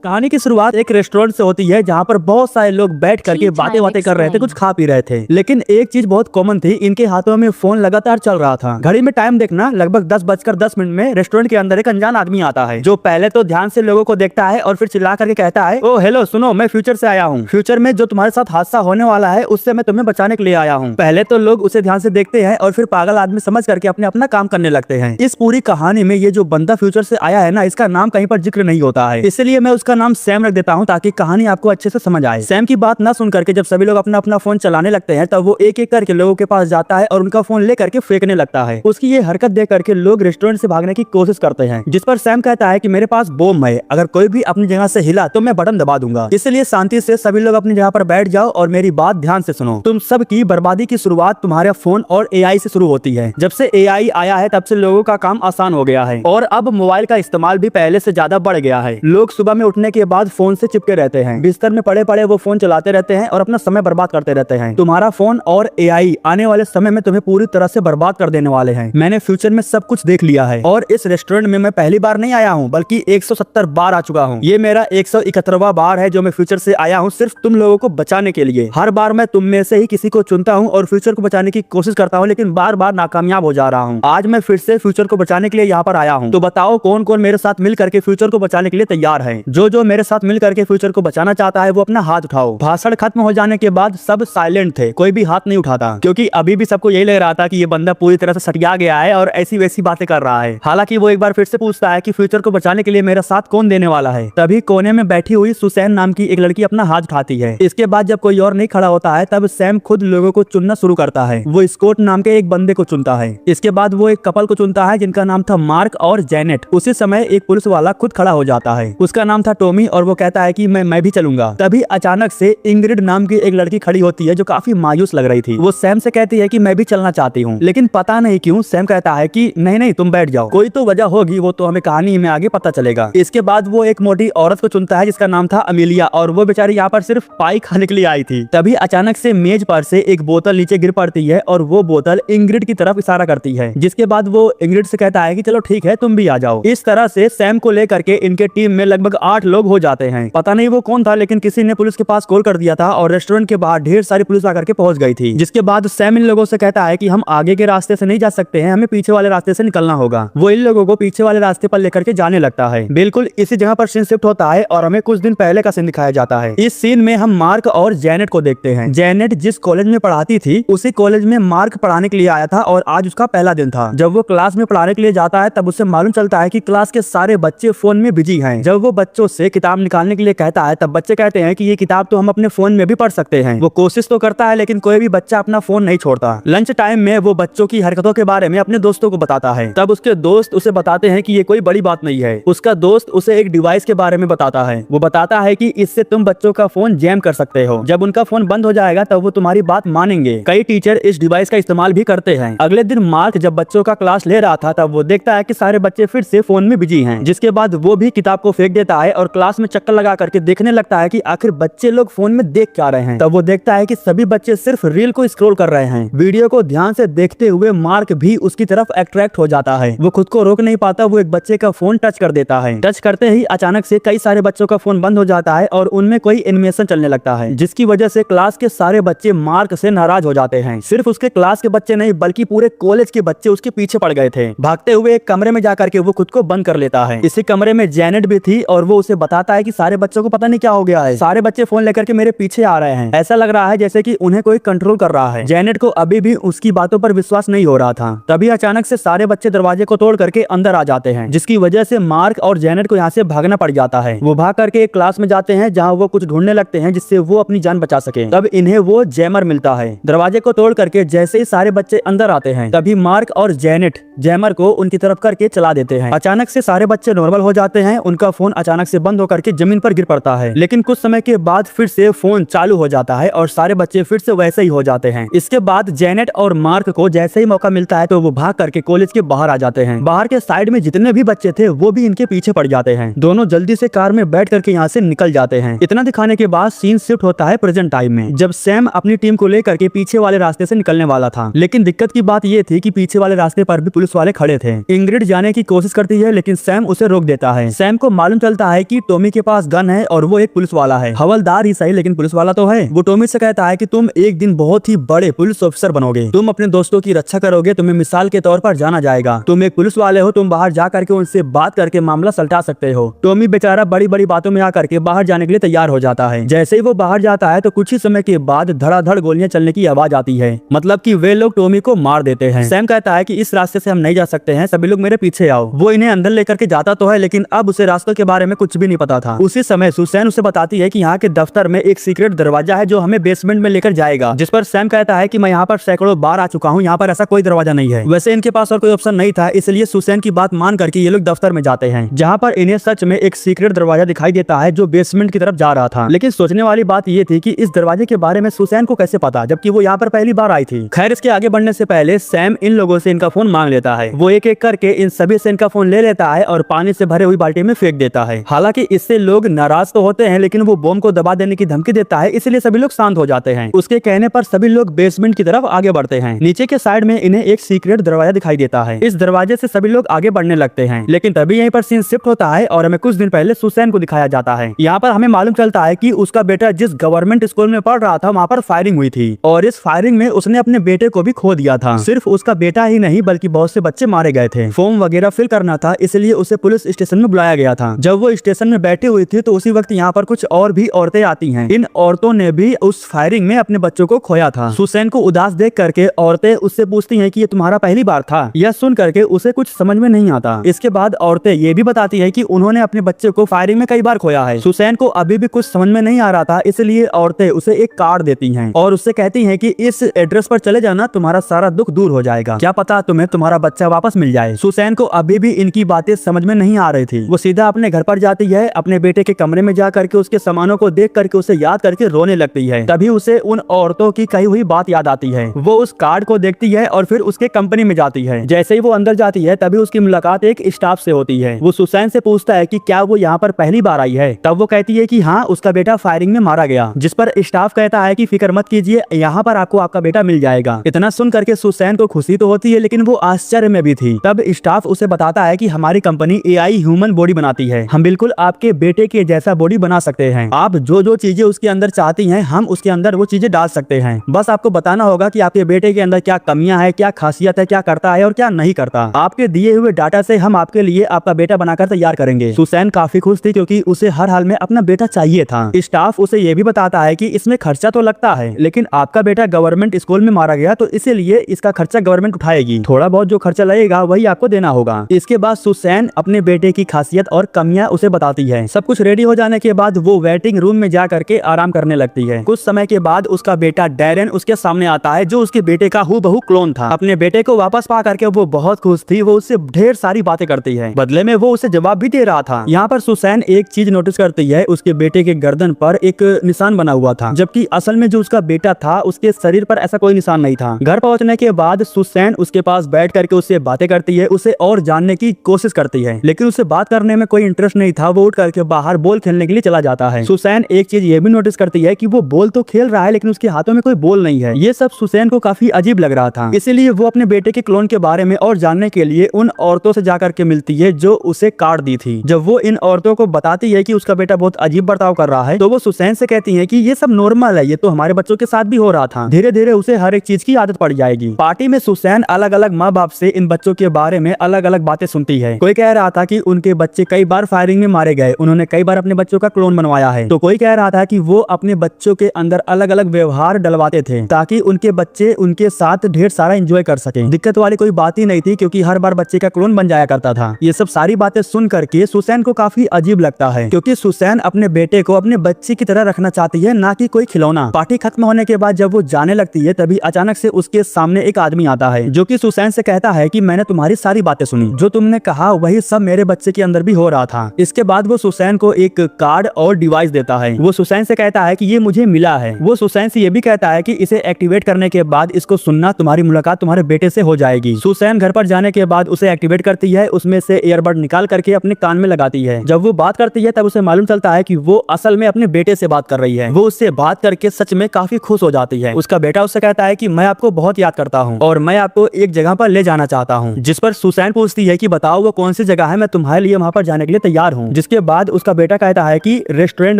कहानी की शुरुआत एक रेस्टोरेंट से होती है जहाँ पर बहुत सारे लोग बैठ करके बातें कर रहे थे, कुछ खा पी रहे थे। लेकिन एक चीज बहुत कॉमन थी, इनके हाथों में फोन लगातार चल रहा था। घड़ी में टाइम देखना लगभग 10:10 में रेस्टोरेंट के अंदर एक अनजान आदमी आता है जो पहले तो ध्यान से लोगों को देखता है और फिर चिल्ला करके कहता है, ओ हेलो सुनो, मैं फ्यूचर से आया हूँ। फ्यूचर में जो तुम्हारे साथ हादसा होने वाला है उससे मैं तुम्हें बचाने के लिए आया हूँ। पहले तो लोग उसे ध्यान से देखते हैं और फिर पागल आदमी समझ करके अपने अपना काम करने लगते हैं। इस पूरी कहानी में ये जो बंदा फ्यूचर से आया है ना, इसका नाम कहीं पर जिक्र नहीं होता है, इसलिए मैं उसका नाम सैम रख देता हूं ताकि कहानी आपको अच्छे से समझ आए। सैम की बात न सुन करके जब सभी लोग अपना अपना फोन चलाने लगते हैं तब वो एक एक करके लोगों के पास जाता है और उनका फोन ले करके फेंकने लगता है। उसकी ये हरकत देख करके लोग रेस्टोरेंट से भागने की कोशिश करते हैं, जिस पर सैम कहता है कि मेरे पास बम है, अगर कोई भी अपनी जगह से हिला तो मैं बटन दबा दूंगा, इसलिए शांति से सभी लोग अपनी जगह पर बैठ जाओ और मेरी बात ध्यान से सुनो। तुम सब की बर्बादी की शुरुआत तुम्हारे फोन और एआई से शुरू होती है। जब से एआई आया है तब से लोगों का काम आसान हो गया है और अब मोबाइल का इस्तेमाल भी पहले से ज्यादा बढ़ गया है। लोग सुबह में उठने के बाद फोन से चिपके रहते हैं, बिस्तर में पड़े पड़े वो फोन चलाते रहते हैं और अपना समय बर्बाद करते रहते हैं। तुम्हारा फोन और एआई आने वाले समय में तुम्हें पूरी तरह से बर्बाद कर देने वाले हैं। मैंने फ्यूचर में सब कुछ देख लिया है और इस रेस्टोरेंट में मैं पहली बार नहीं आया हूँ बल्कि 170 बार आ चुका हूँ। ये मेरा 171वां बार है जो मैं फ्यूचर से आया हूँ सिर्फ तुम लोगों को बचाने के लिए। हर बार मैं तुम में से ही किसी को चुनता हूँ और फ्यूचर को बचाने की कोशिश करता हूँ, लेकिन बार बार नाकामयाब हो जा रहा हूँ। आज मैं फिर से फ्यूचर को बचाने के लिए यहाँ पर आया हूँ, तो बताओ कौन कौन मेरे साथ मिल करके फ्यूचर को बचाने के लिए तैयार है। जो मेरे साथ मिल करके फ्यूचर को बचाना चाहता है वो अपना हाथ उठाओ। भाषण खत्म हो जाने के बाद सब साइलेंट थे, कोई भी हाथ नहीं उठाता, क्योंकि अभी भी सबको यही लग रहा था कि ये बंदा पूरी तरह से सटिया गया है और ऐसी वैसी बातें कर रहा है। हालांकि वो एक बार फिर से पूछता है कि फ्यूचर को बचाने के लिए मेरा साथ कौन देने वाला है। तभी कोने में बैठी हुई सुसैन नाम की एक लड़की अपना हाथ उठाती है। इसके बाद जब कोई और नहीं खड़ा होता है तब सैम खुद लोगों को चुनना शुरू करता है। वो स्कॉट नाम के एक बंदे को चुनता है। इसके बाद वो एक कपल को चुनता है जिनका नाम था मार्क और जेनेट। उसी समय एक पुलिस वाला खुद खड़ा हो जाता है, उसका नाम था टॉमी, और वो कहता है कि मैं भी चलूंगा। तभी अचानक से इंग्रिड नाम की एक लड़की खड़ी होती है जो काफी मायूस लग रही थी। वो सैम से कहती है कि मैं भी चलना चाहती हूँ, लेकिन पता नहीं क्यों सैम कहता है कि नहीं नहीं तुम बैठ जाओ, कोई तो वजह होगी, वो तो हमें कहानी में आगे पता चलेगा। इसके बाद वो एक मोटी औरत को चुनता है जिसका नाम था अमीलिया, और वो बेचारी यहाँ पर सिर्फ पाई खाने के लिए आई थी। तभी अचानक से मेज पर से एक बोतल नीचे गिर पड़ती है और वो बोतल इंग्रिड की तरफ इशारा करती है, जिसके बाद वो इंग्रिड से कहता है कि चलो ठीक है तुम भी आ जाओ। इस तरह से सैम को लेकर के इनके टीम में लगभग 8 लोग हो जाते हैं। पता नहीं वो कौन था, लेकिन किसी ने पुलिस के पास कॉल कर दिया था और रेस्टोरेंट के बाहर ढेर सारी पुलिस आकर के पहुंच गई थी। जिसके बाद सैम इन लोगों से कहता है कि हम आगे के रास्ते से नहीं जा सकते हैं, हमें पीछे वाले रास्ते से निकलना होगा। वो इन लोगों को पीछे वाले रास्ते पर लेकर के जाने लगता है। बिल्कुल इसी जगह पर सीन शिफ्ट होता है और हमें कुछ दिन पहले का सीन दिखाया जाता है। इस सीन में हम मार्क और जेनेट को देखते हैं। जेनेट जिस कॉलेज में पढ़ाती थी उसी कॉलेज में मार्क पढ़ाने के लिए आया था और आज उसका पहला दिन था। जब वो क्लास में पढ़ाने के लिए जाता है तब उसे मालूम चलता है कि क्लास के सारे बच्चे फोन में बिजी हैं। जब वो बच्चों से किताब निकालने के लिए कहता है तब बच्चे कहते हैं कि ये किताब तो हम अपने फोन में भी पढ़ सकते हैं। वो कोशिश तो करता है लेकिन कोई भी बच्चा अपना फोन नहीं छोड़ता। लंच टाइम में वो बच्चों की हरकतों के बारे में अपने दोस्तों को बताता है। तब उसके दोस्त उसे बताते हैं कि ये कोई बड़ी बात नहीं है। उसका दोस्त उसे एक डिवाइस के बारे में बताता है। वो बताता है कि इससे तुम बच्चों का फोन जैम कर सकते हो। जब उनका फोन बंद हो जाएगा तब वो तुम्हारी बात मानेंगे। कई टीचर इस डिवाइस का इस्तेमाल भी करते हैं। अगले दिन मार्क जब बच्चों का क्लास ले रहा था तब वो देखता है कि सारे बच्चे फिर से फोन में बिजी हैं। जिसके बाद वो भी किताब को फेंक देता है और क्लास में चक्कर लगा करके देखने लगता है कि आखिर बच्चे लोग फोन में देख क्या रहे हैं। तब वो देखता है कि सभी बच्चे सिर्फ रील को स्क्रॉल कर रहे हैं। वीडियो को ध्यान से देखते हुए मार्क भी उसकी तरफ अट्रैक्ट हो जाता है। वो खुद को रोक नहीं पाता, वो एक बच्चे का फोन टच कर देता है। टच करते ही अचानक से कई सारे बच्चों का फोन बंद हो जाता है और उनमें कोई एनिमेशन चलने लगता है, जिसकी वजह से क्लास के सारे बच्चे मार्क से नाराज हो जाते हैं। सिर्फ उसके क्लास के बच्चे नहीं बल्कि पूरे कॉलेज के बच्चे उसके पीछे पड़ गए थे। भागते हुए एक कमरे में जाकर के वो खुद को बंद कर लेता है। इसी कमरे में जेनेट भी थी और वो उसे बताता है कि सारे बच्चों को पता नहीं क्या हो गया है, सारे बच्चे फोन लेकर के मेरे पीछे आ रहे हैं। ऐसा लग रहा है जैसे कि उन्हें कोई कंट्रोल कर रहा है। जेनेट को अभी भी उसकी बातों पर विश्वास नहीं हो रहा था। तभी अचानक से सारे बच्चे दरवाजे को तोड़ करके अंदर आ जाते हैं, जिसकी वजह से मार्क और जेनेट को यहाँ से भागना पड़ जाता है। वो भाग करके एक क्लास में जाते हैं जहाँ वो कुछ ढूंढने लगते हैं जिससे वो अपनी जान बचा सके। तब इन्हें वो जैमर मिलता है। दरवाजे को तोड़ करके जैसे ही सारे बच्चे अंदर आते हैं तभी मार्क और जेनेट जैमर को उनकी तरफ करके चला देते हैं। अचानक से सारे बच्चे नॉर्मल हो जाते हैं। उनका फोन अचानक से बंद होकर के जमीन पर गिर पड़ता है, लेकिन कुछ समय के बाद फिर से फोन चालू हो जाता है और सारे बच्चे फिर से वैसे ही हो जाते हैं। इसके बाद जेनेट और मार्क को जैसे ही मौका मिलता है तो वो भाग करके कॉलेज के बाहर आ जाते हैं। बाहर के साइड में जितने भी बच्चे थे वो भी इनके पीछे पड़ जाते हैं। दोनों जल्दी से कार में बैठ करके यहाँ से निकल जाते हैं। इतना दिखाने के बाद सीन शिफ्ट होता है प्रेजेंट टाइम में, जब सैम अपनी टीम को लेकर के पीछे वाले रास्ते से निकलने वाला था। लेकिन दिक्कत की बात ये थी कि पीछे वाले रास्ते पर भी पुलिस वाले खड़े थे। इंग्रिड जाने की कोशिश करती है लेकिन सैम उसे रोक देता है। सैम को मालूम चलता है कि टॉमी के पास गन है और वो एक पुलिस वाला है, हवलदार ही सही लेकिन पुलिस वाला तो है। वो टॉमी से कहता है कि तुम एक दिन बहुत ही बड़े पुलिस ऑफिसर बनोगे, तुम अपने दोस्तों की रक्षा करोगे, तुम्हें मिसाल के तौर पर जाना जाएगा, तुम एक पुलिस वाले हो, तुम बाहर जा करके उनसे बात करके मामला सलटा सकते हो। टॉमी बेचारा बड़ी बड़ी बातों में आकर के बाहर जाने के लिए तैयार हो जाता है। जैसे ही वो बाहर जाता है तो कुछ ही समय के बाद धड़ाधड़ गोलियां चलने की आवाज आती है, मतलब कि वे लोग टॉमी को मार देते हैं। सैम कहता है कि इस रास्ते से हम नहीं जा सकते हैं, सभी लोग मेरे पीछे आओ। वो इन्हें अंदर लेकर के जाता तो है लेकिन अब उसे रास्तों के बारे में कुछ भी नहीं पता था। उसी समय सुसैन उसे बताती है कि यहाँ के दफ्तर में एक सीक्रेट दरवाजा है जो हमें बेसमेंट में लेकर जाएगा, जिस पर सैम कहता है कि मैं यहाँ पर सैकड़ों बार आ चुका हूँ, यहाँ पर ऐसा कोई दरवाजा नहीं है। वैसे इनके पास और कोई ऑप्शन नहीं था, इसलिए सुसैन की बात मान करके ये लोग दफ्तर में जाते हैं, जहाँ पर इन्हें सच में एक सीक्रेट दरवाजा दिखाई देता है जो बेसमेंट की तरफ जा रहा था। लेकिन सोचने वाली बात ये थी कि इस दरवाजे के बारे में सुसैन को कैसे पता, जबकि वो यहाँ पर पहली बार आई थी। खैर, इसके आगे बढ़ने से पहले सैम इन लोगों से इनका फोन मांग लेता है। वो एक एक करके इन सभी से इनका फोन ले लेता है और पानी से भरे हुई बाल्टी में फेंक देता है। हालांकि इससे लोग नाराज तो होते हैं लेकिन वो बम को दबा देने की धमकी देता है, इसलिए सभी लोग शांत हो जाते हैं। उसके कहने पर सभी लोग बेसमेंट की तरफ आगे बढ़ते हैं। नीचे के साइड में इन्हें एक सीक्रेट दरवाजा दिखाई देता है। इस दरवाजे से सभी लोग आगे बढ़ने लगते हैं, लेकिन तभी यहीं पर सीन शिफ्ट होता है और हमें कुछ दिन पहले सुसैन को दिखाया जाता है। यहाँ पर हमें मालूम चलता है कि उसका बेटा जिस गवर्नमेंट स्कूल में पढ़ रहा था वहाँ पर फायरिंग हुई थी और इस फायरिंग में उसने अपने बेटे को भी खो दिया था। सिर्फ उसका बेटा ही नहीं बल्कि बहुत से बच्चे मारे गए थे। फॉर्म वगैरह फिल करना था, इसलिए उसे पुलिस स्टेशन में बुलाया गया था। जब वो स्टेशन में बैठी हुई थी तो उसी वक्त यहाँ पर कुछ और भी औरतें आती हैं। इन औरतों ने भी उस फायरिंग में अपने बच्चों को खोया था। सुसैन को उदास देख करके औरतें उससे पूछती हैं कि ये तुम्हारा पहली बार था। यह सुन करके उसे कुछ समझ में नहीं आता। इसके बाद औरतें ये भी बताती है कि उन्होंने अपने बच्चे को फायरिंग में कई बार खोया है। सुसैन को अभी भी कुछ समझ में नहीं आ रहा था, इसलिए औरतें उसे एक कार्ड देती हैं और उससे कहती हैं कि इस एड्रेस पर चले जाना, तुम्हारा सारा दुख दूर हो जाएगा, क्या पता तुम्हें तुम्हारा बच्चा वापस मिल जाए। सुसैन को अभी भी इनकी बातें समझ में नहीं आ रही थी। वो सीधा अपने घर पर जाती है, अपने बेटे के कमरे में जा करके उसके सामानों को देख करके उसे याद करके रोने लगती है। तभी उसे उन औरतों की कही हुई बात याद आती है। वो उस कार्ड को देखती है और फिर उसके कंपनी में जाती है। जैसे ही वो अंदर जाती है तभी उसकी मुलाकात एक स्टाफ से होती है। वो सुसैन से पूछता है कि क्या वो यहाँ पर पहली बार आई है। तब वो कहती है कि हाँ, उसका बेटा फायरिंग में मारा गया। जिस पर स्टाफ कहता है कि फिक्र मत कीजिए, यहाँ पर आपको आपका बेटा मिल जाएगा। इतना सुन करके सुसैन को खुशी तो होती है लेकिन वो आश्चर्य में भी थी। तब स्टाफ उसे बताता है कि हमारी कंपनी AI ह्यूमन बॉडी बनाती है, हम बिल्कुल आपके बेटे के जैसा बॉडी बना सकते हैं। आप जो जो चीजें उसके अंदर चाहती हैं हम उसके अंदर वो चीजें डाल सकते हैं। बस आपको बताना होगा कि आपके बेटे के अंदर क्या कमियां है, क्या खासियत है, क्या करता है और क्या नहीं करता। आपके दिए हुए डाटा से हम आपके लिए आपका बेटा बनाकर तैयार करेंगे। सुसैन काफी खुश थी क्योंकि उसे हर हाल में अपना बेटा चाहिए था। स्टाफ उसे ये भी बताता है कि इसमें खर्चा तो लगता है लेकिन आपका बेटा गवर्नमेंट स्कूल में मारा गया तो इसीलिए इसका खर्चा गवर्नमेंट उठाएगी। थोड़ा बहुत जो खर्चा लगेगा वही आपको देना होगा। इसके बाद सुसैन अपने बेटे की खासियत और कमियां उसे बताती है। सब कुछ रेडी हो जाने के बाद वो वेटिंग रूम में जा करके आराम करने लगती है। कुछ समय के बाद उसका बेटा डैरेन उसके सामने आता है जो उसके बेटे का हूबहू क्लोन था। अपने बेटे को वापस पा करके वो बहुत खुश थी। वो उससे ढेर सारी बातें करती है, बदले में वो उसे जवाब भी दे रहा था। यहाँ पर सुसैन एक चीज नोटिस करती है, उसके बेटे के गर्दन पर एक निशान बना हुआ था, जबकि असल में जो उसका बेटा था उसके शरीर पर ऐसा कोई निशान नहीं था। घर पहुंचने के बाद सुसैन उसके पास बैठ करके उससे बातें करती है, उसे और जानने की कोशिश करती है, लेकिन उसे बात करने में कोई इंटरेस्ट नहीं था। वो उठ करके बाहर बॉल खेलने के लिए चला जाता है। सुसैन एक चीज ये भी नोटिस करती है कि वो बॉल तो खेल रहा है लेकिन उसके हाथों में कोई बॉल नहीं है। ये सब सुसैन को काफी अजीब लग रहा था, इसीलिए वो अपने बेटे के क्लोन के बारे में और जानने के लिए उन औरतों से जाकर के मिलती है जो उसे कार्ड दी थी। जब वो इन औरतों को बताती है कि उसका बेटा बहुत अजीब बर्ताव कर रहा है तो वो सुसैन से कहती है कि ये सब नॉर्मल है, ये तो हमारे बच्चों के साथ भी हो रहा था, धीरे धीरे उसे हर एक चीज की आदत पड़ जाएगी। पार्टी में सुसैन अलग अलग माँ बाप से इन बच्चों के बारे में अलग अलग बातें सुनती है। कोई कह रहा था कि उनके बच्चे कई बार फायरिंग में मारे गए, उन्होंने कई बार अपने बच्चों का क्लोन बनवाया है, तो कोई कह रहा था कि वो अपने बच्चों के अंदर अलग अलग व्यवहार डलवाते थे ताकि उनके बच्चे उनके साथ ढेर सारा एंजॉय कर सके। दिक्कत वाली कोई बात ही नहीं थी क्योंकि हर बार बच्चे का क्लोन बन जाया करता था। ये सब सारी बातें सुन करके सुसैन को काफी अजीब लगता है क्योंकि सुसैन अपने बेटे को अपने बच्चे की तरह रखना चाहती है, ना कि कोई खिलौना। पार्टी खत्म होने के बाद जब वो जाने लगती है तभी अचानक से उसके सामने एक आदमी आता है जो कि सुसैन से कहता है कि मैंने तुम्हारी सारी बातें सुनी, जो तुमने कहा वही सब मेरे बच्चे के अंदर भी हो रहा था। इसके बाद वो सुसैन को एक कार्ड और डिवाइस देता है। वो सुसैन से कहता है कि ये मुझे मिला है। वो सुसैन से ये भी कहता है कि इसे एक्टिवेट करने के बाद इसको सुनना, तुम्हारी मुलाकात तुम्हारे बेटे से हो जाएगी। सुसैन घर पर जाने के बाद उसे एक्टिवेट करती है, उसमें से ईयरबड निकाल करके अपने कान में लगाती है। जब वो बात करती है तब उसे मालूम चलता है कि वो असल में अपने बेटे से बात कर रही है। वो उससे बात करके सच में काफी खुश हो जाती है। उसका बेटा उससे कहता है कि मैं आपको बहुत याद करता हूँ और मैं आपको एक जगह पर ले जाना चाहता हूँ। जिस पर सुसैन पूछती है कि बताओ वो कौन सी जगह है, मैं तुम्हारे लिए वहाँ पर जाने के लिए तैयार हूँ। जिसके बाद उसका बेटा कहता है कि रेस्टोरेंट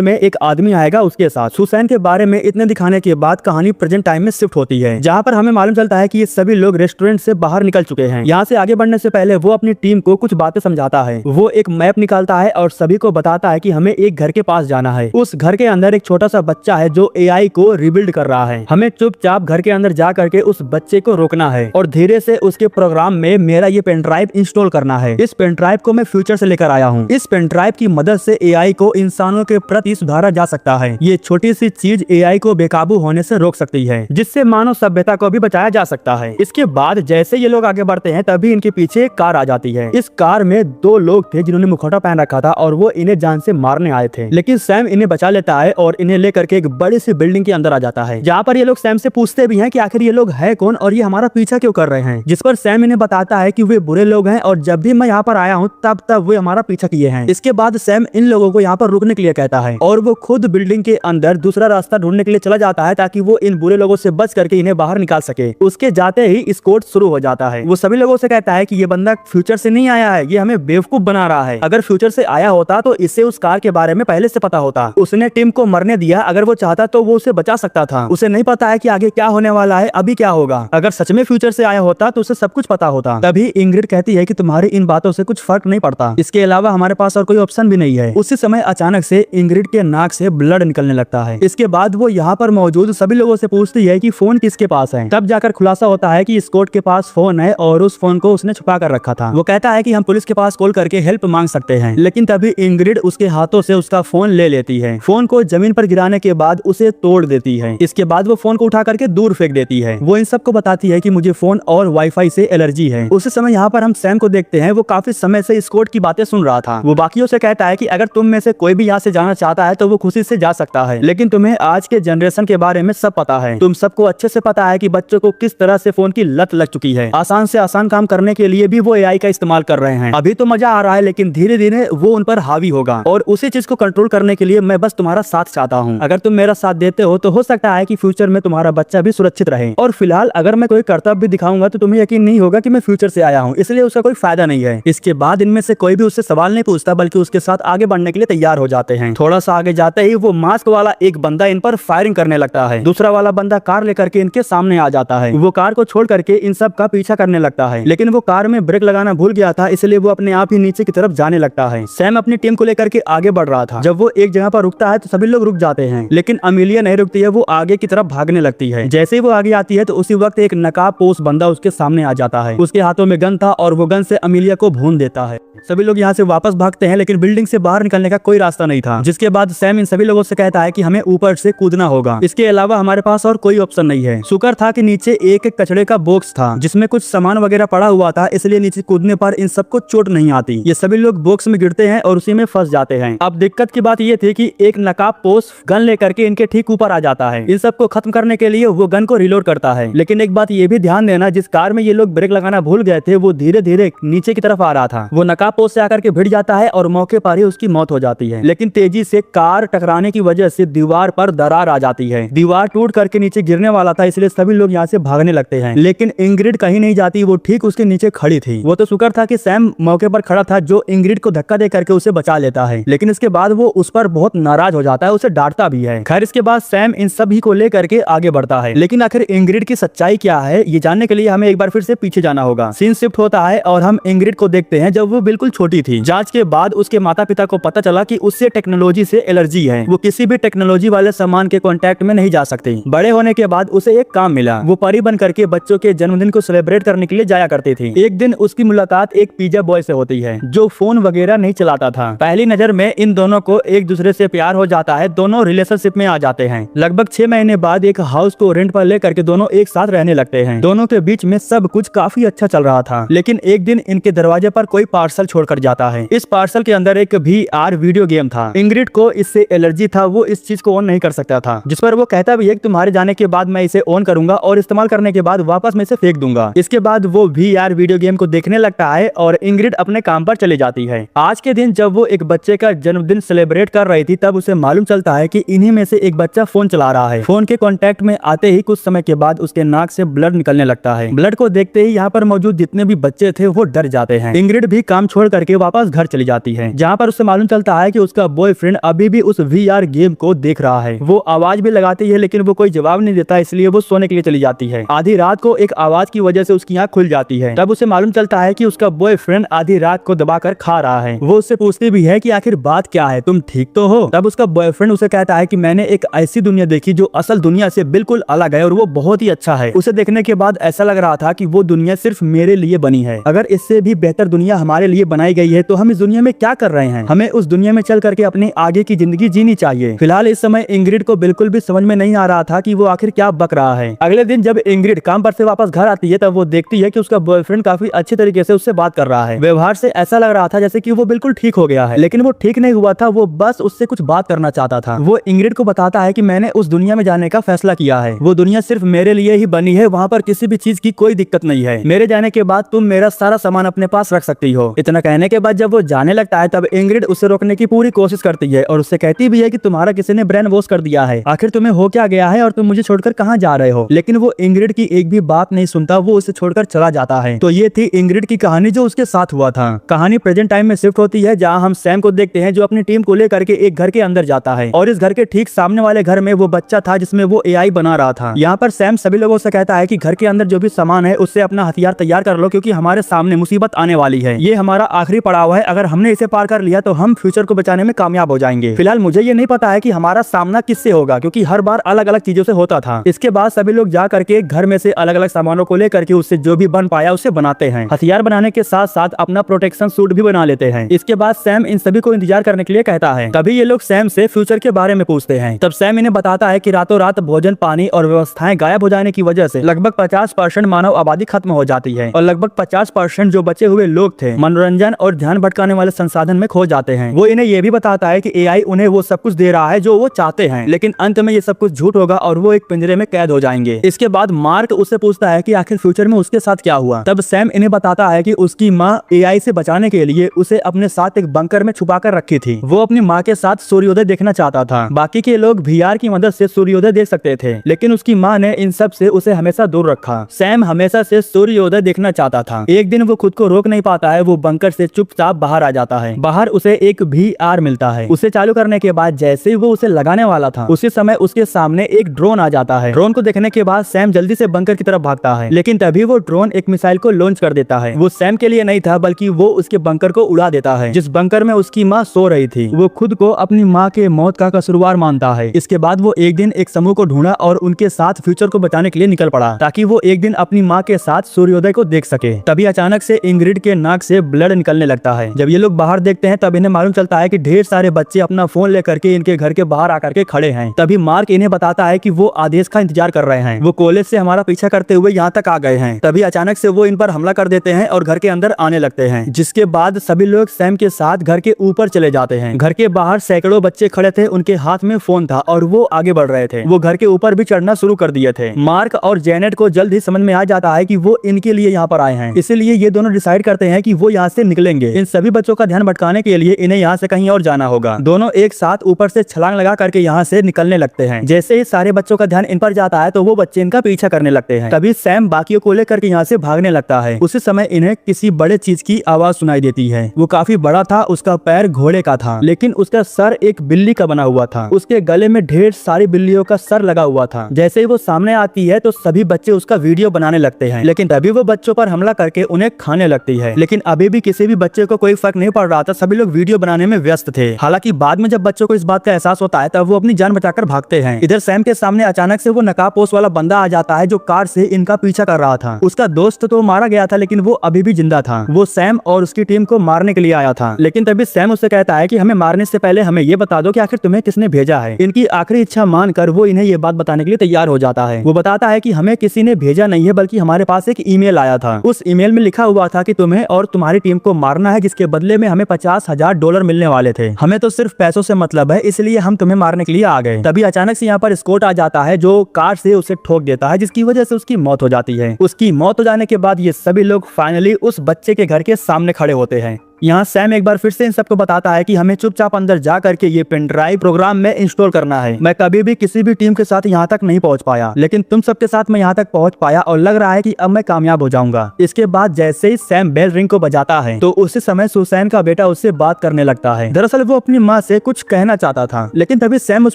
में एक आदमी आएगा उसके साथ। सुसैन के बारे में इतने दिखाने के बाद कहानी प्रेजेंट टाइम में शिफ्ट होती है, जहाँ पर हमें मालूम चलता है कि ये सभी लोग रेस्टोरेंट से बाहर निकल चुके हैं। यहाँ से आगे बढ़ने से पहले वो अपनी टीम को कुछ बातें समझाता है। वो एक मैप निकालता है और सभी को बताता है कि हमें एक घर के पास जाना है। उस घर के अंदर एक छोटा सा बच्चा है जो एआई को रिबिल्ड कर रहा है। हमें चुपचाप घर के अंदर जा करके उस बच्चे को रोकना है और धीरे से उसके प्रोग्राम में मेरा ये पेन ड्राइव इंस्टॉल करना है। इस पेन ड्राइव को मैं फ्यूचर से लेकर आया हूँ। इस पेन ड्राइव की मदद से एआई को इंसानों के प्रति सुधारा जा सकता है। ये छोटी सी चीज एआई को बेकाबू होने से रोक सकती है, जिससे मानव सभ्यता को भी बचाया जा सकता है। इसके बाद जैसे ये लोग आगे बढ़ते हैं तभी इनके पीछे एक कार आ जाती है। इस कार में दो लोग थे जिन्होंने मुखौटा पहन रखा था और वो इन्हें जान से मारने आए थे, लेकिन सैम इन्हें बचा लेता है और इन्हें लेकर के एक बड़ी सी बिल्डिंग के अंदर आ जाता है, जहाँ पर ये लोग सैम से पूछते भी हैं कि आखिर ये लोग है कौन और ये हमारा पीछा क्यों कर रहे हैं। जिस पर सैम इन्हें बताता है कि वे बुरे लोग हैं और जब भी मैं यहाँ पर आया हूँ तब वे हमारा पीछा किए हैं। इसके बाद सैम इन लोगों को यहाँ पर रुकने के लिए कहता है और वो खुद बिल्डिंग के अंदर दूसरा रास्ता ढूंढने के लिए चला जाता है ताकि वो इन बुरे लोगों से बच करके इन्हें बाहर निकाल सके। उसके जाते ही स्कोट शुरू हो जाता है। वो सभी लोगों से कहता है कि ये बंदा फ्यूचर से नहीं आया है, ये हमें बेवकूफ बना रहा है। अगर फ्यूचर से आया होता तो इससे उस कार के बारे में पहले से पता होता। उसने टिम को मरने दिया, अगर वो चाहता तो वो उसे बचा सकता था। उसे नहीं पता है कि आगे क्या होने वाला है, अभी क्या होगा। अगर सच में फ्यूचर से आया होता तो उसे सब कुछ पता होता। तभी इंग्रिड कहती है कि तुम्हारी इन बातों से कुछ फर्क नहीं पड़ता, इसके अलावा हमारे पास और कोई ऑप्शन भी नहीं है। उसी समय अचानक से इंग्रिड के नाक से ब्लड निकलने लगता है। इसके बाद वो यहाँ पर मौजूद सभी लोगों से पूछती है कि फोन किसके पास है। तब जाकर खुलासा होता है कि स्कॉट के पास फोन है और उस फोन को उसने छुपा कर रखा था। वो कहता है कि हम पुलिस के पास कॉल करके हेल्प मांग सकते हैं, लेकिन तभी इंग्रिड उसके हाथों से उसका फोन ले लेती है। फोन को जमीन पर गिराने के बाद उसे तोड़ देती है। इसके बाद वो फोन को उठा करके दूर फेंक देती है। वो इन सबको बताती है कि मुझे फोन और वाईफाई से एलर्जी है। उसी समय यहाँ पर हम सैम को देखते हैं। वो काफी समय से स्कॉट की बातें सुन रहा था। वो बाकियों से कहता है कि अगर तुम में से कोई भी यहाँ से जाना चाहता है तो वो खुशी से जा सकता है, लेकिन तुम्हें आज के जनरेशन के बारे में सब पता है। तुम सबको अच्छे से पता है कि बच्चों को किस तरह से फोन की लत लग चुकी है। आसान से आसान काम करने के लिए भी वो एआई का इस्तेमाल कर रहे हैं। अभी तो मजा आ रहा है, लेकिन धीरे धीरे वो उन पर हावी होगा और उसी चीज को कंट्रोल करने के लिए मैं बस तुम्हारा साथ चाहता हूँ। अगर तुम मेरा साथ देते हो तो हो सकता है कि फ्यूचर में तुम्हारा बच्चा भी सुरक्षित रहे। और फिलहाल अगर मैं कोई कर्तव्य भी दिखाऊंगा तो तुम्हें यकीन नहीं होगा कि मैं फ्यूचर से आया हूँ, इसलिए उसका कोई फायदा नहीं है। इसके बाद इनमें से कोई भी उससे सवाल नहीं पूछता, बल्कि उसके साथ आगे बढ़ने के लिए तैयार हो जाते हैं। थोड़ा सा आगे जाते ही वो मास्क वाला एक बंदा इन पर फायरिंग करने लगता है। दूसरा वाला बंदा कार लेकर के इनके सामने आ जाता है। वो कार को छोड़ करके इन सब का पीछा करने लगता है, लेकिन वो कार में ब्रेक लगाना भूल गया था, इसलिए वो अपने आप ही नीचे की तरफ जाने लगता है। सैम अपनी टीम को लेकर के आगे बढ़ रहा था। जब वो एक जगह पर रुकता है तो सभी लोग रुक जाते हैं, लेकिन अमीलिया नहीं रुकती है। वो आगे की तरफ भागने लगती है। जैसे ही वो आगे आती है तो उसी वक्त एक नकाबपोश बंदा उसके सामने आ जाता है। उसके हाथों में गन था और वो गन से अमीलिया को भून देता है। सभी लोग यहाँ से वापस भागते हैं, लेकिन बिल्डिंग से बाहर निकलने का कोई रास्ता नहीं था। जिसके बाद सैम इन सभी लोगों से कहता है कि हमें ऊपर से कूदना होगा, इसके अलावा हमारे पास और कोई ऑप्शन नहीं है। शुक्र था कि नीचे एक कचड़े का बॉक्स था जिसमें कुछ सामान वगैरह पड़ा हुआ था, इसलिए नीचे कूदने पर इन सबको चोट नहीं आती। ये सभी लोग बॉक्स में गिरते हैं और उसी में फंस जाते हैं। अब दिक्कत की बात ये थी कि एक नकाबपोश गन लेकर के इनके ठीक ऊपर आ जाता है। इन सबको खत्म करने के लिए वो गन को रिलोड करता है, लेकिन एक बात ये भी ध्यान देना, जिस कार में ये लोग ब्रेक लगाना भूल गए थे वो धीरे धीरे नीचे की तरफ आ रहा था। वो नकाबपोश से आकर के भिड़ जाता है और मौके पर ही उसकी मौत हो जाती है। लेकिन तेजी से कार टकराने की वजह से दीवार पर दरार आ जाती है। दीवार टूट करके नीचे गिरने वाला था, इसलिए सभी लोग यहाँ से भागने लगते हैं। लेकिन इंग्रिड कहीं नहीं जाती, वो ठीक उसके नीचे खड़ी थी। वो तो शुक्र था कि सैम मौके पर खड़ा था जो इंग्रिड को धक्का दे करके उसे बचा लेता है, लेकिन इसके बाद वो उस पर बहुत नाराज हो जाता है, उसे डांटता भी है। खैर इसके बाद सैम इन सभी को लेकर के आगे बढ़ता है, लेकिन आखिर इंग्रिड की सच्चाई क्या है ये जानने के लिए हमें एक बार फिर से पीछे जाना होगा। सीन शिफ्ट होता है और हम इंग्रिड को देखते हैं जब वो बिल्कुल छोटी थी। जांच के बाद उसके माता पिता को पता चला कि उससे टेक्नोलॉजी से एलर्जी है। वो किसी भी टेक्नोलॉजी वाले सामान के कांटेक्ट में नहीं जा सकती। बड़े होने के बाद उसे एक काम मिला, वो परी बन करके बच्चों के जन्मदिन को सेलिब्रेट करने के लिए जाया करती थी। एक दिन उसकी मुलाकात एक पिज्जा बॉय से होती है जो फोन वगैरह नहीं चलाता था। पहली नजर में इन दोनों को एक दूसरे से प्यार हो जाता है। दोनों रिलेशनशिप में आ जाते हैं। लगभग 6 महीने बाद एक हाउस को रेंट पर लेकर के दोनों एक साथ रहने लगते हैं। दोनों के बीच में सब कुछ काफी अच्छा चल रहा था, लेकिन एक दिन इनके दरवाजे पर कोई पार्सल छोड़कर जाता है। इस पार्सल के अंदर एक VR वीडियो गेम था। इंग्रिड को इससे एलर्जी था, वो इस चीज को ऑन नहीं कर सकता था, जिस पर वो कहता भी है कि तुम्हारे जाने के बाद मैं इसे ऑन करूंगा और इस्तेमाल करने के बाद वापस मैं इसे फेंक दूंगा। इसके बाद वो VR वीडियो गेम को देखने लगता है और इंग्रिड अपने काम पर चली जाती है। आज के दिन जब वो एक बच्चे का जन्मदिन सेलिब्रेट कर रही थी तब उसे मालूम चलता है कि इन्हीं में से एक बच्चा फोन चला रहा है। फोन के कांटेक्ट में आते ही कुछ समय के बाद उसके नाक से ब्लड निकलने लगता है। ब्लड को देखते ही यहाँ पर मौजूद जितने भी बच्चे थे वो डर जाते हैं। इंग्रिड भी काम छोड़ करके वापस घर चली जाती है। है, जहाँ पर उससे मालूम चलता है कि उसका बॉयफ्रेंड अभी भी उस VR गेम को देख रहा है। वो आवाज भी लगाती है लेकिन वो कोई जवाब नहीं देता, इसलिए वो सोने के लिए चली जाती है। आधी रात को एक आवाज की वजह से उसकी आंख खुल जाती है। तब उसे मालूम चलता है कि उसका बॉयफ्रेंड आधी रात को दबाकर खा रहा है। वो उससे पूछती भी है कि आखिर बात क्या है, तुम ठीक तो हो? तब उसका बॉयफ्रेंड उसे कहता है कि मैंने एक ऐसी दुनिया देखी जो असल दुनिया से बिल्कुल अलग है और वो बहुत ही अच्छा है। उसे देखने के बाद ऐसा लग रहा था कि वो दुनिया सिर्फ मेरे लिए बनी है। अगर इससे भी बेहतर दुनिया हमारे लिए बनाई गई है तो हम इस दुनिया में क्या कर रहे हैं? हमें उस दुनिया में चल करके अपनी आगे की जिंदगी जीनी चाहिए। फिलहाल इस समय इंग्रिड को बिल्कुल भी समझ में नहीं आ रहा था कि वो आखिर क्या बक रहा है। अगले दिन जब इंग्रिड काम पर से वापस घर आती है तब वो देखती है कि उसका बॉयफ्रेंड काफी अच्छे तरीके से उससे बात कर रहा है। व्यवहार से ऐसा लग रहा था जैसे कि वो बिल्कुल ठीक हो गया है, लेकिन वो ठीक नहीं हुआ था। वो बस उससे कुछ बात करना चाहता था। वो इंग्रिड को बताता है कि मैंने उस दुनिया में जाने का फैसला किया है। वो दुनिया सिर्फ मेरे लिए ही बनी है, वहाँ पर किसी भी चीज की कोई दिक्कत नहीं है। मेरे जाने के बाद तुम मेरा सारा सामान अपने पास रख सकती हो। इतना कहने के बाद जब वो जाने लगता है तब इंग्रिड उसे रोकने की पूरी कोशिश करती है और उससे कहती भी है कि तुम्हारा किसी ने ब्रेन वॉश कर दिया है, आखिर तुम्हें हो क्या गया है और तुम मुझे छोड़कर कहाँ जा रहे हो? लेकिन वो इंग्रिड की एक भी बात नहीं सुनता, वो उसे छोड़कर चला जाता है। तो ये थी इंग्रिड की कहानी जो उसके साथ हुआ था। कहानी प्रेजेंट टाइम में शिफ्ट होती है जहाँ हम सैम को देखते हैं जो अपनी टीम को लेकर के एक घर के अंदर जाता है और इस घर के ठीक सामने वाले घर में वो बच्चा था जिसमें वो AI बना रहा था। यहाँ पर सैम सभी लोगों से कहता है कि घर के अंदर जो भी सामान है उससे अपना हथियार तैयार कर लो क्योंकि हमारे सामने मुसीबत आने वाली है। ये हमारा आखिरी पड़ाव है, अगर हमने इसे पार कर लिया तो हम फ्यूचर को बचाने में कामयाब हो जाएंगे। फिलहाल मुझे ये नहीं पता है कि हमारा सामना किससे होगा क्योंकि हर बार अलग अलग चीजों से होता था। इसके बाद सभी लोग जा करके घर में से अलग अलग सामानों को लेकर के उससे जो भी बन पाया उसे बनाते हैं। हथियार बनाने के साथ साथ अपना प्रोटेक्शन सूट भी बना लेते हैं। इसके बाद सैम इन सभी को इंतजार करने के लिए कहता है। तभी ये लोग सैम से फ्यूचर के बारे में पूछते हैं। तब सैम इन्हें बताता है कि रातों रात भोजन, पानी और व्यवस्थाएं गायब हो जाने की वजह से लगभग 50% मानव आबादी खत्म हो जाती है और लगभग 50% जो बचे हुए लोग थे मनोरंजन और ध्यान भटकाने वाले संसाधन में खो जाते हैं। वो इन्हें ये भी बताता है कि AI उन्हें वो सब कुछ दे रहा है जो वो चाहते हैं, लेकिन अंत में ये सब कुछ झूठ होगा और वो एक पिंजरे में कैद हो जाएंगे। इसके बाद मार्क उससे पूछता है कि आखिर फ्यूचर में उसके साथ क्या हुआ। तब सैम इन्हें बताता है कि उसकी माँ AI से बचाने के लिए उसे अपने साथ एक बंकर में छुपा कर रखी थी। वो अपनी माँ के साथ सूर्योदय देखना चाहता था। बाकी के लोग VR की मदद से सूर्योदय देख सकते थे, लेकिन उसकी माँ ने इन सब से उसे हमेशा दूर रखा। सैम हमेशा से सूर्योदय देखना चाहता था। एक दिन वो खुद को रोक नहीं पाता है, वो बंकर से चुपचाप बाहर आ जाता है। बाहर उसे एक VR मिलता है। उसे चालू करने के बाद जैसे ही वो उसे लगाने वाला था उसी समय उसके सामने एक ड्रोन आ जाता है। ड्रोन को देखने के बाद सैम जल्दी से बंकर की तरफ भागता है, लेकिन तभी वो ड्रोन एक मिसाइल को लॉन्च कर देता है। वो सैम के लिए नहीं था बल्कि वो उसके बंकर को उड़ा देता है जिस बंकर में उसकी माँ सो रही थी। वो खुद को अपनी माँ के मौत का कसूरवार मानता है। इसके बाद वो एक दिन एक समूह को ढूंढा और उनके साथ फ्यूचर को बचाने के लिए निकल पड़ा ताकि वो एक दिन अपनी माँ के साथ सूर्योदय को देख सके। तभी अचानक से इंग्रिड के नाक से ब्लड निकलने लगता है। जब ये लोग बाहर देखते हैं तब इन्हें मालूम चलता है कि ढेर सारे बच्चे अपना फोन लेकर के इनके घर के बाहर आकर के खड़े हैं। तभी मार्क इन्हें बताता है कि वो आदेश का इंतजार कर रहे हैं। वो कॉलेज से हमारा पीछा करते हुए यहाँ तक आ गए हैं। तभी अचानक से वो इन पर हमला कर देते हैं और घर के अंदर आने लगते हैं, जिसके बाद सभी लोग सैम के साथ घर के ऊपर चले जाते हैं। घर के बाहर सैकड़ों बच्चे खड़े थे, उनके हाथ में फोन था और वो आगे बढ़ रहे थे। वो घर के ऊपर भी चढ़ना शुरू कर दिए थे। मार्क और जेनेट को जल्द ही समझ में आ जाता है कि वो इनके लिए यहाँ पर आए हैं, इसलिए ये दोनों डिसाइड करते हैं कि वो यहाँ से निकलेंगे। इन सभी बच्चों का ध्यान भटकाने के लिए इन्हें यहाँ से कहीं और जाना होगा। दोनों एक साथ ऊपर से छलांग लगा करके यहाँ से निकलने लगते हैं। जैसे ही सारे बच्चों का ध्यान इन पर जाता है तो वो बच्चे इनका पीछा करने लगते हैं। तभी सैम बाकियों को लेकर के यहाँ से भागने लगता है। उसी समय इन्हें किसी बड़े चीज की आवाज सुनाई देती है। वो काफी बड़ा था, उसका पैर घोड़े का था लेकिन उसका सर एक बिल्ली का बना हुआ था। उसके गले में ढेर सारी बिल्लियों का सर लगा हुआ था। जैसे ही वो सामने आती है तो सभी बच्चे उसका वीडियो बनाने लगते हैं, लेकिन तभी वो बच्चों पर हमला करके उन्हें खाने लगती है। लेकिन अभी भी किसी भी बच्चे को कोई फर्क नहीं पड़ रहा था, सभी लोग वीडियो बनाने में व्यस्त थे। हालांकि बाद में जब बच्चों को इस बात का एहसास होता है तब वो अपनी जान बचाकर भागते हैं। इधर सैम के सामने अचानक से वो नकाबपोश वाला बंदा आ जाता है जो कार से इनका पीछा कर रहा था। उसका दोस्त तो मारा गया था लेकिन वो अभी भी जिंदा था। वो सैम और उसकी टीम को मारने के लिए आया था, लेकिन तभी सैम उससे कहता है कि हमें मारने से पहले हमें ये बता दो कि आखिर तुम्हें किसने भेजा है। इनकी आखिरी इच्छा मानकर वो इन्हें ये बात बताने के लिए तैयार हो जाता है। वो बताता है कि हमें किसी ने भेजा नहीं है बल्कि हमारे पास एक ईमेल आया था। उस ईमेल में लिखा हुआ था कि तुम्हें और तुम्हारी टीम को मारना है, जिसके बदले में हमें $50,000 मिलने वाले थे। हमें तो सिर्फ पैसों से मतलब है, इसलिए हम तुम्हें मारने के लिए आ गए। तभी अचानक से यहाँ पर स्कॉट आ जाता है जो कार से उसे ठोक देता है, जिसकी वजह से उसकी मौत हो जाती है। उसकी मौत हो जाने के बाद ये सभी लोग फाइनली उस बच्चे के घर के सामने खड़े होते हैं। यहाँ सैम एक बार फिर से इन सबको बताता है कि हमें चुपचाप अंदर जा करके ये पेन ड्राइव प्रोग्राम में इंस्टॉल करना है। मैं कभी भी किसी भी टीम के साथ यहाँ तक नहीं पहुँच पाया, लेकिन तुम सबके साथ मैं यहाँ तक पहुँच पाया और लग रहा है कि अब मैं कामयाब हो जाऊंगा। इसके बाद जैसे ही सैम बेल रिंग को बजाता है तो उसी समय सुसैन का बेटा उससे बात करने लगता है। दरअसल वो अपनी माँ से कुछ कहना चाहता था, लेकिन तभी सैम उस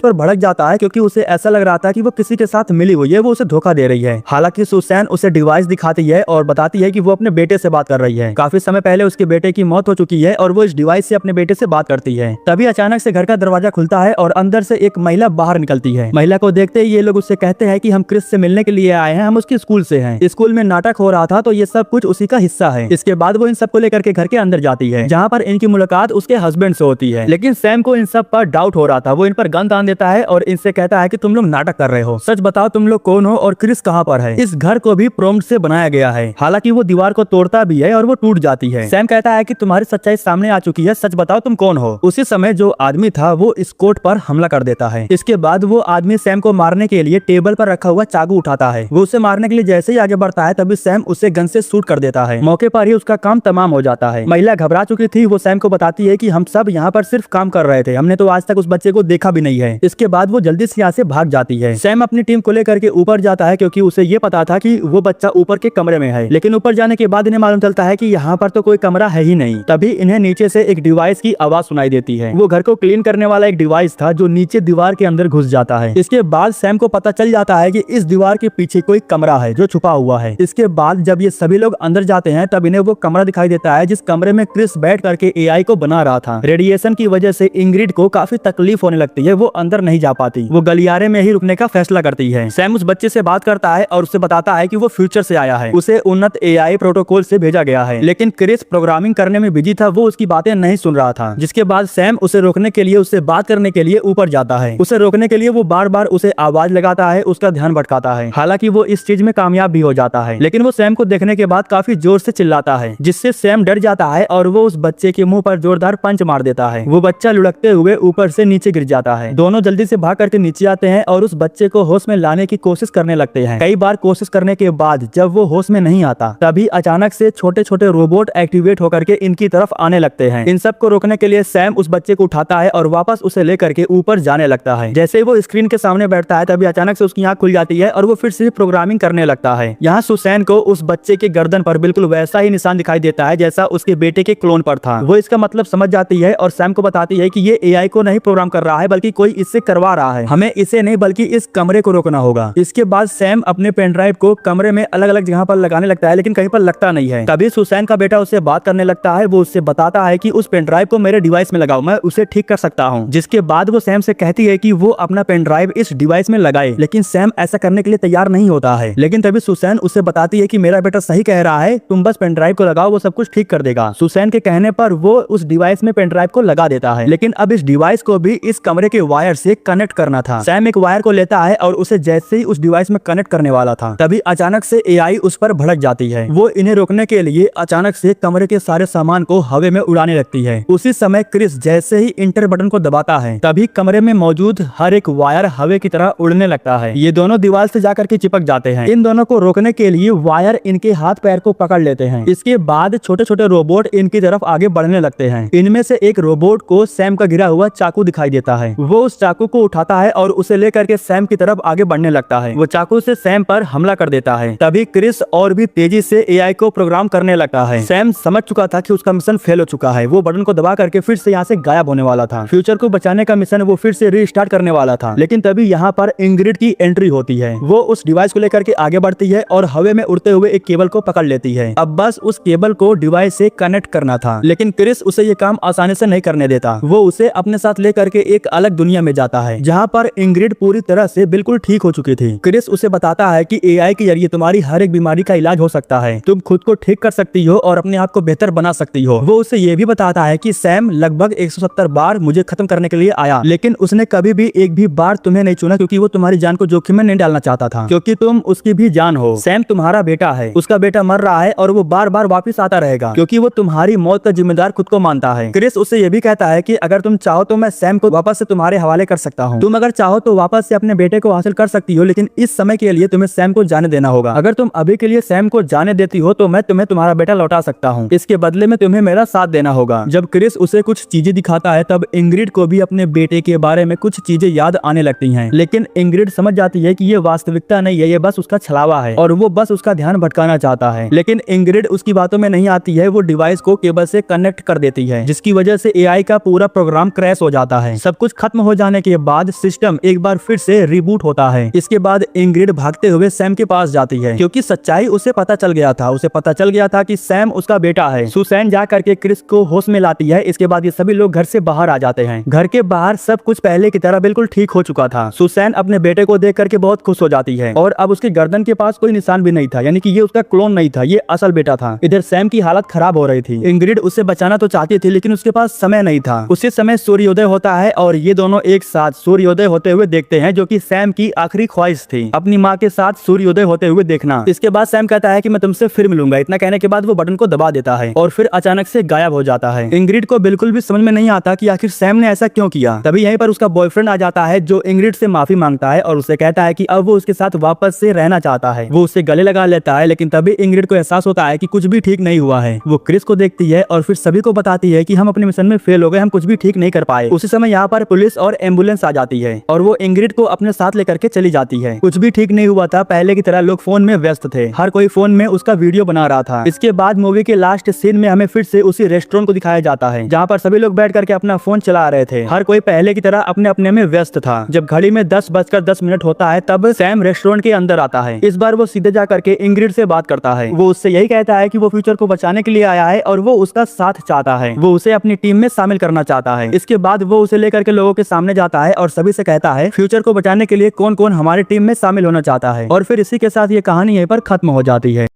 पर भड़क जाता है क्योंकि उसे ऐसा लग रहा था कि वो किसी के साथ मिली हुई है, वो उसे धोखा दे रही है। हालांकि सुसैन उसे डिवाइस दिखाती है और बताती है कि वो अपने बेटे से बात कर रही है। काफी समय पहले उसके बेटे की मौत हो चुकी है और वो इस डिवाइस से अपने बेटे से बात करती है। तभी अचानक से घर का दरवाजा खुलता है और अंदर से एक महिला बाहर निकलती है। महिला को देखते ही ये लोग उससे कहते हैं कि हम क्रिस से मिलने के लिए आए हैं, हम उसके स्कूल से हैं। स्कूल में नाटक हो रहा था तो ये सब कुछ उसी का हिस्सा है। इसके बाद वो इन सबको लेकर के घर के अंदर जाती है, जहाँ पर इनकी मुलाकात उसके हस्बैंड से होती है। लेकिन सैम को इन सब पर डाउट हो रहा था। वो इन पर गन तान देता है और इनसे कहता है कि तुम लोग नाटक कर रहे हो, सच बताओ तुम लोग कौन हो और क्रिस कहाँ पर है। इस घर को भी प्रॉम्प्ट से बनाया गया है। हालांकि वो दीवार को तोड़ता भी है और वो टूट जाती है। सैम कहता है कि तुम्हारी सच्चाई सामने आ चुकी है, सच बताओ तुम कौन हो। उसी समय जो आदमी था वो इस कोट पर हमला कर देता है। इसके बाद वो आदमी सैम को मारने के लिए टेबल पर रखा हुआ चाकू उठाता है। वो उसे मारने के लिए जैसे ही आगे बढ़ता है तभी सैम उसे गन से शूट कर देता है। मौके पर ही उसका काम तमाम हो जाता है। महिला घबरा चुकी थी। वो सैम को बताती है कि हम सब यहाँ पर सिर्फ काम कर रहे थे, हमने तो आज तक उस बच्चे को देखा भी नहीं है। इसके बाद वो जल्दी से यहाँ से भाग जाती है। सैम अपनी टीम को लेकर के ऊपर जाता है क्योंकि उसे ये पता था कि वो बच्चा ऊपर के कमरे में है। लेकिन ऊपर जाने के बाद इन्हें मालूम चलता है कि यहाँ पर तो कोई कमरा है ही नहीं। तभी इन्हें नीचे से एक डिवाइस की आवाज सुनाई देती है। वो घर को क्लीन करने वाला एक डिवाइस था जो नीचे दीवार के अंदर घुस जाता है। इसके बाद सैम को पता चल जाता है कि इस दीवार के पीछे कोई कमरा है जो छुपा हुआ है। इसके बाद जब ये सभी लोग अंदर जाते हैं तब इन्हें वो कमरा दिखाई देता है जिस कमरे में क्रिस बैठ करके एआई को बना रहा था। रेडिएशन की वजह से इंग्रिड को काफी तकलीफ होने लगती है। वो अंदर नहीं जा पाती। वो गलियारे में ही रुकने का फैसला करती है। सैम उस बच्चे से बात करता है और उससे बताता है कि वो फ्यूचर से आया है, उसे उन्नत एआई प्रोटोकॉल से भेजा गया है। लेकिन क्रिस प्रोग्रामिंग करने में बिजी था, वो उसकी बातें नहीं सुन रहा था। जिसके बाद सैम उसे रोकने के लिए, उससे बात करने के लिए ऊपर जाता है। उसे रोकने के लिए वो बार बार उसे आवाज लगाता है, उसका ध्यान भटकाता है। हालांकि वो इस चीज में कामयाब भी हो जाता है, लेकिन वो सैम को देखने के बाद काफी जोर से चिल्लाता है, जिससे सैम डर जाता है और वो उस बच्चे के मुंह पर जोरदार पंच मार देता है। वो बच्चा लुढ़कते हुए ऊपर से नीचे गिर जाता है। दोनों जल्दी से भाग करके नीचे आते हैं और उस बच्चे को होश में लाने की कोशिश करने लगते हैं। कई बार कोशिश करने के बाद जब वो होश में नहीं आता तभी अचानक से छोटे छोटे रोबोट एक्टिवेट होकर के इनकी तरफ आने लगते हैं। इन सब को रोकने के लिए सैम उस बच्चे को उठाता है और वापस उसे लेकर के ऊपर जाने लगता है। जैसे ही वो स्क्रीन के सामने बैठता है तभी अचानक से उसकी आंख खुल जाती है और वो फिर से प्रोग्रामिंग करने लगता है। यहाँ सुसैन को उस बच्चे के गर्दन पर बिल्कुल वैसा ही निशान दिखाई देता है जैसा उसके बेटे के क्लोन पर था। वो इसका मतलब समझ जाती है और सैम को बताती है कि ये एआई को नहीं प्रोग्राम कर रहा है बल्कि कोई इससे करवा रहा है। हमें इसे नहीं बल्कि इस कमरे को रोकना होगा। इसके बाद सैम अपने पेन ड्राइव को कमरे में अलग अलग जगह पर लगाने लगता है, लेकिन कहीं पर लगता नहीं है। तभी सुसैन का बेटा उससे बात करने लगता है। वो उससे बताता है कि उस पेन ड्राइव को मेरे डिवाइस में लगाओ, मैं उसे ठीक कर सकता हूँ। जिसके बाद वो सैम से कहती है कि वो अपना पेन ड्राइव इस डिवाइस में लगाए, लेकिन सैम ऐसा करने के लिए तैयार नहीं होता है। लेकिन तभी सुसैन उससे बताती है कि मेरा बेटा सही कह रहा है, तुम बस पेन ड्राइव को लगाओ, वो सब कुछ ठीक कर देगा। सुसैन के कहने पर वो उस डिवाइस में पेन ड्राइव को लगा देता है, लेकिन अब इस डिवाइस को भी इस कमरे के वायर से कनेक्ट करना था। सैम एक वायर को लेता है और उसे जैसे ही उस डिवाइस में कनेक्ट करने वाला था तभी अचानक से एआई उस पर भड़क जाती है। वो इन्हें रोकने के लिए अचानक से कमरे के सारे सामान को हवा में उड़ाने लगती है। उसी समय क्रिस जैसे ही इंटर बटन को दबाता है तभी कमरे में मौजूद हर एक वायर हवा की तरह उड़ने लगता है। ये दोनों दीवार से जाकर के चिपक जाते हैं। इन दोनों को रोकने के लिए वायर इनके हाथ पैर को पकड़ लेते हैं। इसके बाद छोटे छोटे रोबोट इनकी तरफ आगे बढ़ने लगते हैं। इनमें से एक रोबोट को सैम का गिरा हुआ चाकू दिखाई देता है। वो उस चाकू को उठाता है और उसे लेकर के सैम की तरफ आगे बढ़ने लगता है। वो चाकू से सैम पर हमला कर देता है। तभी क्रिस और भी तेजी से एआई को प्रोग्राम करने लगता है। सैम समझ चुका था कि उसका मिशन फेल हो चुका है। वो बटन को दबा करके फिर से यहाँ से गायब होने वाला था। फ्यूचर को बचाने का मिशन वो फिर से रीस्टार्ट करने वाला था, लेकिन तभी यहाँ पर इंग्रिड की एंट्री होती है। वो उस डिवाइस को लेकर के आगे बढ़ती है और हवा में उड़ते हुए एक केबल को पकड़ लेती है। अब बस उस केबल को डिवाइस से कनेक्ट करना था, लेकिन क्रिस उसे ये काम आसानी से नहीं करने देता। वो उसे अपने साथ लेकर के एक अलग दुनिया में जाता है जहाँ पर इंग्रिड पूरी तरह से बिल्कुल ठीक हो चुकी थी। क्रिस उसे बताता है कि एआई के जरिए तुम्हारी हर एक बीमारी का इलाज हो सकता है, तुम खुद को ठीक कर सकती हो और अपने आप को बेहतर बना सकती हो। वो उसे ये भी बताता है कि सैम लगभग 170 बार मुझे खत्म करने के लिए आया, लेकिन उसने कभी भी एक भी बार तुम्हें नहीं चुना क्योंकि वो तुम्हारी जान को जोखिम में नहीं डालना चाहता था, क्योंकि तुम उसकी भी जान हो। सैम तुम्हारा बेटा है, उसका बेटा मर रहा है और वो बार बार वापिस आता रहेगा क्योंकि वो तुम्हारी मौत का जिम्मेदार खुद को मानता है। क्रिस उससे ये भी कहता है कि अगर तुम चाहो तो मैं सैम को वापस से तुम्हारे हवाले कर सकता हूँ। तुम अगर चाहो तो वापस से अपने बेटे को हासिल कर सकती हो, लेकिन इस समय के लिए तुम्हें सैम को जाने देना होगा। अगर तुम अभी के लिए सैम को जाने देती हो तो मैं तुम्हें तुम्हारा बेटा लौटा सकता हूँ। इसके बदले में तुम्हें तुम्हें मेरा साथ देना होगा। जब क्रिस उसे कुछ चीजें दिखाता है तब इंग्रिड को भी अपने बेटे के बारे में कुछ चीजें याद आने लगती हैं, लेकिन इंग्रिड समझ जाती है कि ये वास्तविकता नहीं है, ये बस उसका छलावा है और वो बस उसका ध्यान भटकाना चाहता है। लेकिन इंग्रिड उसकी बातों में नहीं आती है। वो डिवाइस को केबल से कनेक्ट कर देती है, जिसकी वजह से एआई का पूरा प्रोग्राम क्रैश हो जाता है। सब कुछ खत्म हो जाने के बाद सिस्टम एक बार फिर से रिबूट होता है। इसके बाद इंग्रिड भागते हुए सैम के पास जाती है, क्योंकि सच्चाई उसे पता चल गया था। उसे पता चल गया था कि सैम उसका बेटा है। सुसैन जा करके क्रिस को होश में लाती है। इसके बाद ये सभी लोग घर से बाहर आ जाते हैं। घर के बाहर सब कुछ पहले की तरह बिल्कुल ठीक हो चुका था। सुसैन अपने बेटे को देख करके बहुत खुश हो जाती है और अब उसके गर्दन के पास कोई निशान भी नहीं था, यानी कि ये उसका क्लोन नहीं था, ये असल बेटा था। इधर सैम की हालत खराब हो रही थी। इंग्रिड उसे बचाना तो चाहती थी, लेकिन उसके पास समय नहीं था। उसी समय सूर्योदय होता है और ये दोनों एक साथ सूर्योदय होते हुए देखते हैं, जो कि सैम की आखिरी ख्वाहिश थी, अपनी माँ के साथ सूर्योदय होते हुए देखना। इसके बाद सैम कहता है कि मैं तुमसे फिर मिलूंगा। इतना कहने के बाद वो बटन को दबा देता है और फिर अचानक से गायब हो जाता है। इंग्रिड को बिल्कुल भी समझ में नहीं आता कि आखिर सैम ने ऐसा क्यों किया। तभी यहीं पर उसका बॉयफ्रेंड आ जाता है, जो इंग्रिड से माफी मांगता है और उसे कहता है कि अब वो उसके साथ वापस से रहना चाहता है। वो उसे गले लगा लेता है, लेकिन तभी इंग्रिड को एहसास होता है कि कुछ भी ठीक नहीं हुआ है। वो क्रिस को देखती है और फिर सभी को बताती है कि हम अपने मिशन में फेल हो गए, हम कुछ भी ठीक नहीं कर पाए। उसी समय यहाँ पर पुलिस और एम्बुलेंस आ जाती है और वो इंग्रिड को अपने साथ लेकर के चली जाती है। कुछ भी ठीक नहीं हुआ था। पहले की तरह लोग फोन में व्यस्त थे, हर कोई फोन में उसका वीडियो बना रहा था। इसके बाद मूवी के लास्ट सीन में हमें फिर से उसी रेस्टोरेंट को दिखाया जाता है, जहाँ पर सभी लोग बैठ करके अपना फोन चला रहे थे। हर कोई पहले की तरह अपने अपने में व्यस्त था। जब घड़ी में 10:10 होता है तब सैम रेस्टोरेंट के अंदर आता है। इस बार वो सीधे जा करके इंग्रिड से बात करता है। वो उससे यही कहता है कि वो फ्यूचर को बचाने के लिए आया है और वो उसका साथ चाहता है। वो उसे अपनी टीम में शामिल करना चाहता है। इसके बाद वो उसे लेकर के लोगों के सामने जाता है और सभी से कहता है फ्यूचर को बचाने के लिए कौन कौन हमारी टीम में शामिल होना चाहता है। और फिर इसी के साथ ये कहानी यहीं पर खत्म हो जाती है।